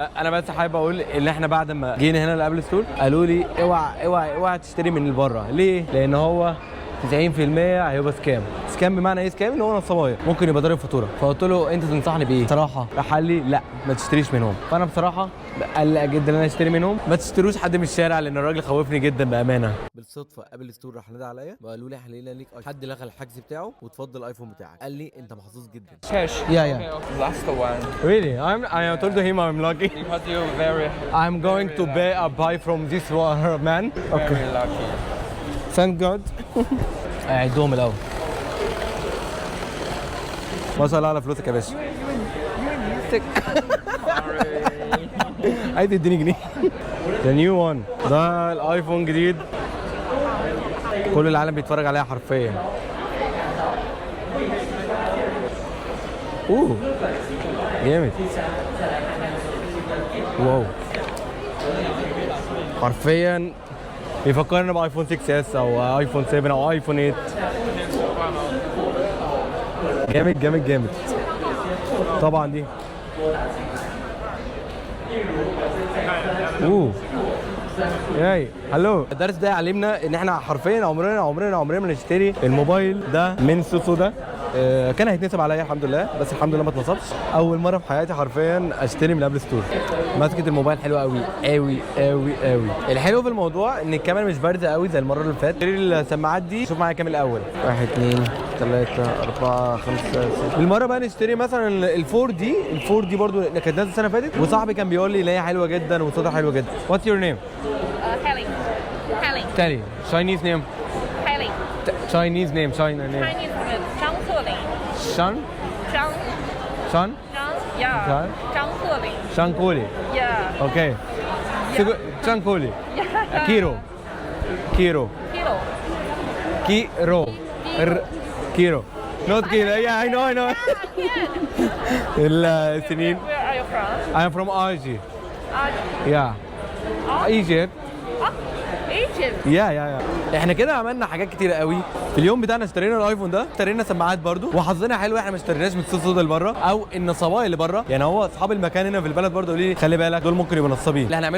انا بس حابب اقول ان احنا بعد ما جينا هنا الابل ستور قالوا لي اوعى اوعى اوعى تشتري من بره. ليه؟ لان هو 90% هيبقى سكام. سكام بمعنى ايه سكام؟ ان هو نصبايا ممكن يبقى ضارب فاتوره. فقلت له انت تنصحني بايه؟ بصراحه راح قال لي لا ما تشتريش منهم. فانا بصراحه قلق جدا ان انا اشتري منهم. ما تشتروش حد من الشارع لان الراجل خوفني جدا بامانه. بالصدفه ابل ستور راح نادى عليا وقالوا لي احنا لينا ليك حد لغى الحجز بتاعه وتفضل الايفون بتاعك. قال لي انت محظوظ جدا. Cash. Yeah. Okay. Last one. Really? I told him I'm lucky. Because you're very, I'm going to buy from this man. very lucky. Thank God. اعدهم الاول. ما شاء الله على فلوسك يا باشا. عايز اديني جنيه. The new one. ده الايفون جديد. كل العالم بيتفرج عليها حرفيا. اوه جامد. واو. حرفيا بيفكرنا بايفون 6 اس او ايفون 7 او ايفون 8. جامد جامد جامد. طبعا دي ياي هلو. الدرس ده علمنا ان احنا حرفيا عمرنا ما نشتري الموبايل ده من سوسو ده. كان هيتنسب عليا الحمد لله، بس الحمد لله ما اتنصبش. اول مره في حياتي حرفيا اشتري من ابل ستور. ماسكه الموبايل حلوه قوي قوي قوي قوي. الحلو في الموضوع ان الكاميرا مش بارزه قوي زي المره اللي فاتت. السماعات دي شوف معايا كام الاول. 1 2 3 4 5 6. المره بقى نشتري مثلا الفور دي برضو كانت نازله السنه اللي فاتت، وصاحبي كان بيقول لي ان هي حلوه جدا وصوتها حلو جدا. What's your name? Kelly. Kelly. Chinese name. Kelly. Chinese name. China name. Chinese name. Zhang Kelin. Shan. Zhang. Shan. Yeah. Zhang? Zhang Kelin. Shan Koli. Yeah. Okay. Shan Koli. Yeah. Kiro. Kilo. Kiro. Not Kiro. Yeah, I know. السنين. Where are you from? I am from Algiers. Yeah. Egypt. Egypt. يا احنا كده عملنا حاجات كتيره قوي في اليوم بتاعنا. اشترينا الايفون ده، اشترينا سماعات برضو، وحظنا حلو احنا ما اشتريناش من السوق اللي بره او النصابيه اللي بره. يعني هو اصحاب المكان هنا في البلد برضو قالوا لي خلي بالك دول ممكن يبقوا نصابين. اللي هنعمله